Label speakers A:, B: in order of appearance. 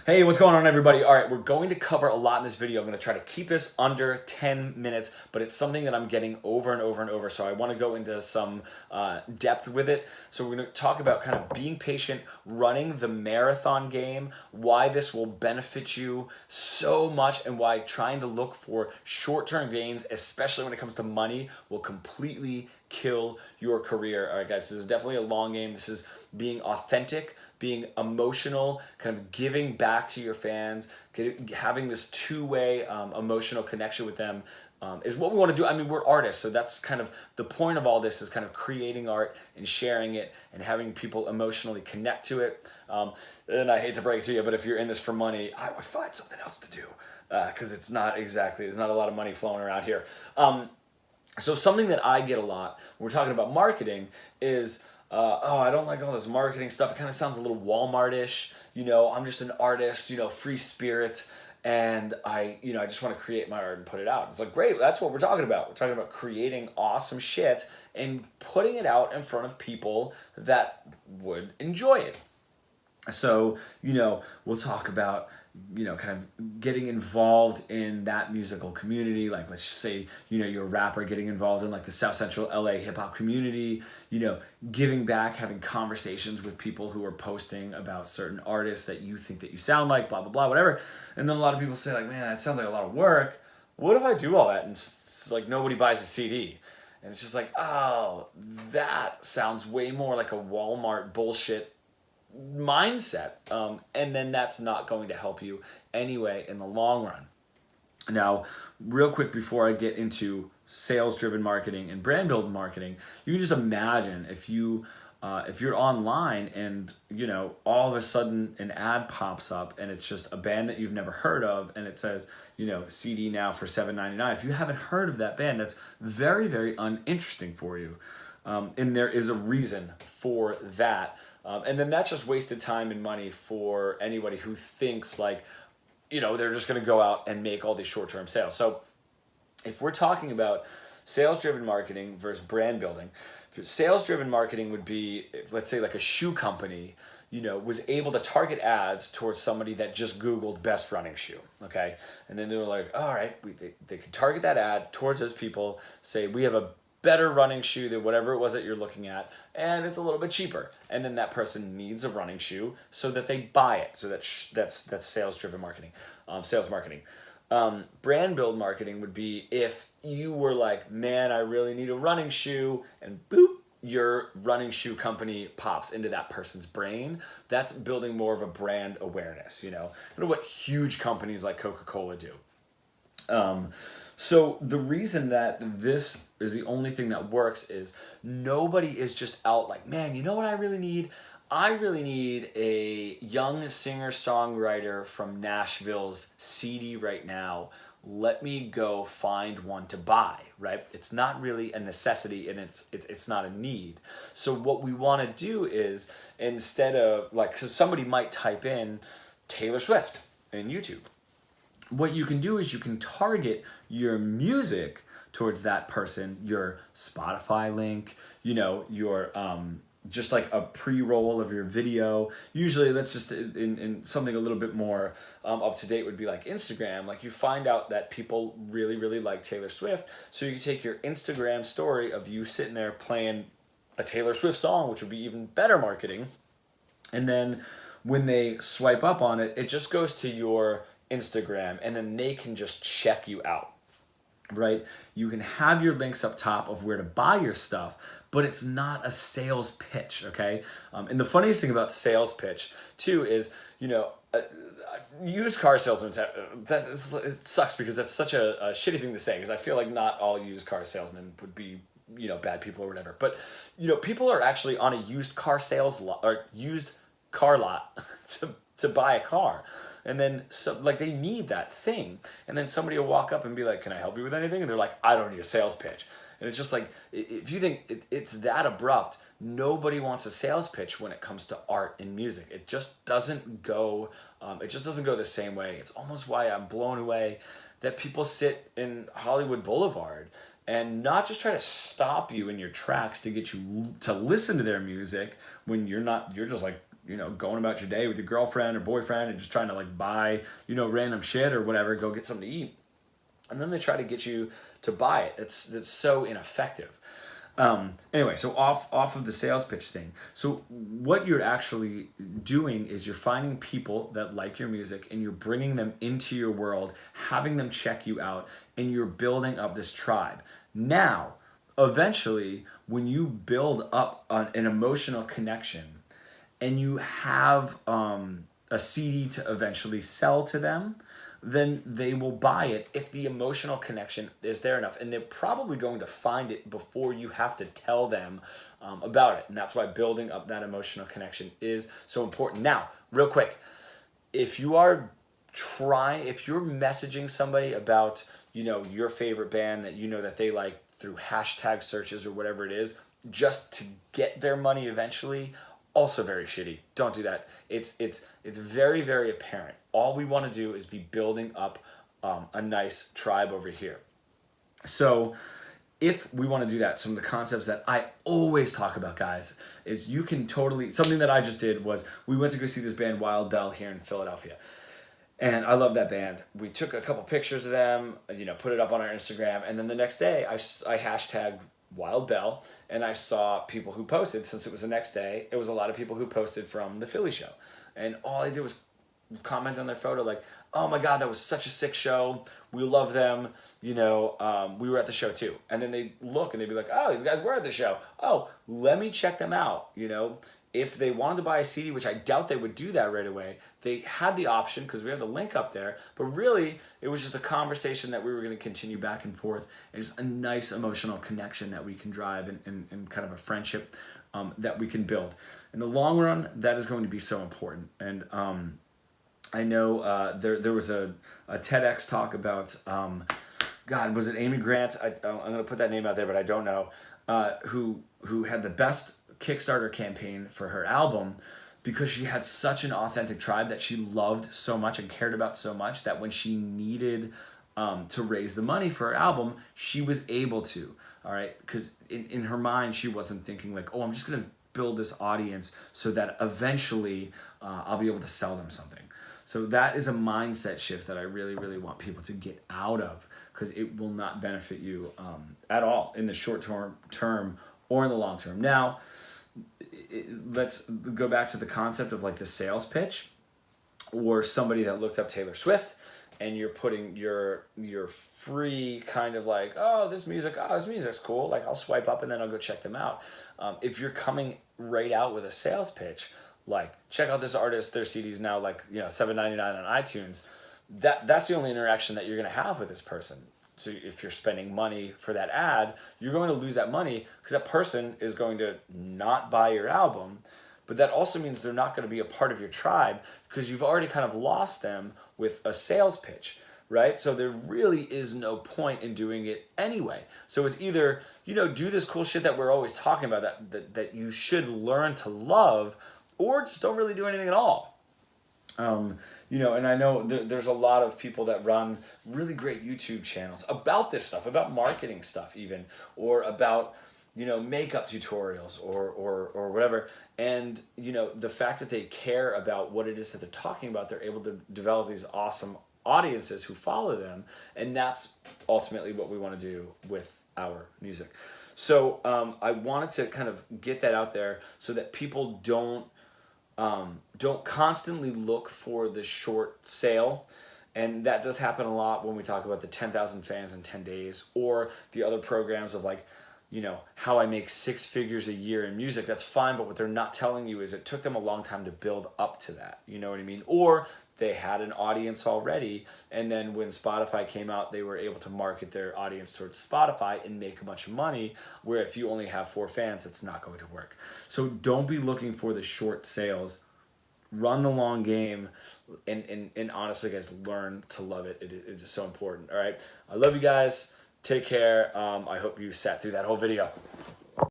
A: Hey, what's going on, everybody? All right, we're going to cover a lot in this video. I'm going to try to keep this under 10 minutes, but it's something that I'm getting over and over and over, so I want to go into some depth with it. So we're going to talk about kind of being patient, running the marathon game, why this will benefit you so much, and why trying to look for short-term gains, especially when it comes to money, will completely kill your career. All right, guys, this is definitely a long game. This is being authentic, being emotional, kind of giving back to your fans, having this two-way emotional connection with them is what we want to do. I mean, we're artists, so that's kind of the point of all this, is kind of creating art and sharing it and having people emotionally connect to it. And I hate to break it to you, but if you're in this for money, I would find something else to do, because there's not a lot of money flowing around here. So something that I get a lot when we're talking about marketing is, oh, I don't like all this marketing stuff. It kind of sounds a little Walmart-ish. I'm just an artist, free spirit, and I just want to create my art and put it out. It's like, great, that's what we're talking about. We're talking about creating awesome shit and putting it out in front of people that would enjoy it. So, we'll talk about, kind of getting involved in that musical community. Like, let's just say, you're a rapper, getting involved in like the South Central LA hip hop community, giving back, having conversations with people who are posting about certain artists that you think that you sound like, blah, blah, blah, whatever. And then a lot of people say like, man, that sounds like a lot of work. What if I do all that and like nobody buys a CD? And it's just like, oh, that sounds way more like a Walmart bullshit mindset, and then that's not going to help you anyway in the long run. Now, real quick before I get into sales-driven marketing and brand building marketing, you can just imagine if you're online and all of a sudden an ad pops up and it's just a band that you've never heard of and it says CD now for $7.99. If you haven't heard of that band, that's very, very uninteresting for you, and there is a reason for that. And then that's just wasted time and money for anybody who thinks like, they're just going to go out and make all these short-term sales. So if we're talking about sales-driven marketing versus brand building, sales-driven marketing would be, let's say like a shoe company, was able to target ads towards somebody that just Googled best running shoe, okay? And then they were like, all right, they could target that ad towards those people, say we have a better running shoe than whatever it was that you're looking at, and it's a little bit cheaper. And then that person needs a running shoe so that they buy it. So that's sales-driven marketing, sales marketing. Brand build marketing would be if you were like, man, I really need a running shoe, and boop, your running shoe company pops into that person's brain. That's building more of a brand awareness, what huge companies like Coca-Cola do. So the reason that this is the only thing that works is nobody is just out like, man, you know what I really need? I really need a young singer-songwriter from Nashville's CD right now. Let me go find one to buy, right? It's not really a necessity, and it's not a need. So what we want to do is, instead of like, so somebody might type in Taylor Swift in YouTube. What you can do is you can target your music towards that person, your Spotify link, your just like a pre-roll of your video. Usually that's just in something a little bit more up to date would be like Instagram. Like, you find out that people really, really like Taylor Swift. So you can take your Instagram story of you sitting there playing a Taylor Swift song, which would be even better marketing. And then when they swipe up on it, it just goes to your Instagram, and then they can just check you out, right? You can have your links up top of where to buy your stuff, but it's not a sales pitch, okay? And the funniest thing about sales pitch too is, used car salesmen, it sucks because that's such a shitty thing to say, because I feel like not all used car salesmen would be bad people or whatever, but people are actually on a used car sales lot or used car lot to buy a car. And then they need that thing. And then somebody will walk up and be like, can I help you with anything? And they're like, I don't need a sales pitch. And it's just like, if you think it's that abrupt, nobody wants a sales pitch when it comes to art and music. It just doesn't go, the same way. It's almost why I'm blown away that people sit in Hollywood Boulevard and not just try to stop you in your tracks to get you to listen to their music when you're just like going about your day with your girlfriend or boyfriend and just trying to like buy, random shit or whatever, go get something to eat. And then they try to get you to buy it. That's so ineffective. Anyway, so off of the sales pitch thing. So what you're actually doing is you're finding people that like your music and you're bringing them into your world, having them check you out, and you're building up this tribe. Now, eventually, when you build up an emotional connection and you have a CD to eventually sell to them, then they will buy it if the emotional connection is there enough. And they're probably going to find it before you have to tell them about it. And that's why building up that emotional connection is so important. Now, real quick, if you're messaging somebody about, your favorite band that that they like through hashtag searches or whatever it is, just to get their money eventually, also very shitty. Don't do that. It's very, very apparent. All we want to do is be building up a nice tribe over here. So if we want to do that, some of the concepts that I always talk about, guys, is you can totally, something that I just did was we went to go see this band Wild Bell here in Philadelphia. And I love that band. We took a couple pictures of them, put it up on our Instagram. And then the next day I hashtagged Wild Bell, and I saw people who posted, since it was the next day, it was a lot of people who posted from the Philly show. And all I did was comment on their photo like, oh my God, that was such a sick show. We love them. We were at the show too. And then they look and they'd be like, oh, these guys were at the show. Oh, let me check them out. If they wanted to buy a CD, which I doubt they would do that right away, they had the option because we have the link up there. But really, it was just a conversation that we were going to continue back and forth. And just a nice emotional connection that we can drive and kind of a friendship that we can build. In the long run, that is going to be so important. And I know there was a TEDx talk about, God, was it Amy Grant? I'm going to put that name out there, but I don't know, who had the best Kickstarter campaign for her album because she had such an authentic tribe that she loved so much and cared about so much that when she needed to raise the money for her album, she was able to, all right? Because in her mind, she wasn't thinking like, oh, I'm just going to build this audience so that eventually I'll be able to sell them something. So that is a mindset shift that I really, really want people to get out of because it will not benefit you at all in the short term or in the long term. Now, let's go back to the concept of like the sales pitch or somebody that looked up Taylor Swift and you're putting your free kind of like, this music's cool. Like I'll swipe up and then I'll go check them out. If you're coming right out with a sales pitch, like check out this artist, their CD's now like, $7.99 on iTunes. That's the only interaction that you're going to have with this person. So if you're spending money for that ad, you're going to lose that money because that person is going to not buy your album. But that also means they're not going to be a part of your tribe because you've already kind of lost them with a sales pitch, right? So there really is no point in doing it anyway. So it's either, do this cool shit that we're always talking about that you should learn to love, or just don't really do anything at all. And I know there's a lot of people that run really great YouTube channels about this stuff, about marketing stuff even, or about, makeup tutorials or whatever. And, the fact that they care about what it is that they're talking about, they're able to develop these awesome audiences who follow them. And that's ultimately what we want to do with our music. So I wanted to kind of get that out there so that people don't constantly look for the short sale. And that does happen a lot when we talk about the 10,000 fans in 10 days or the other programs of like, how I make 6 figures a year in music. That's fine, but what they're not telling you is it took them a long time to build up to that. You know what I mean? Or they had an audience already, and then when Spotify came out, they were able to market their audience towards Spotify and make a bunch of money, where if you only have 4 fans, it's not going to work. So don't be looking for the short sales. Run the long game, and honestly, guys, learn to love it. It is so important, all right? I love you guys. Take care. I hope you sat through that whole video.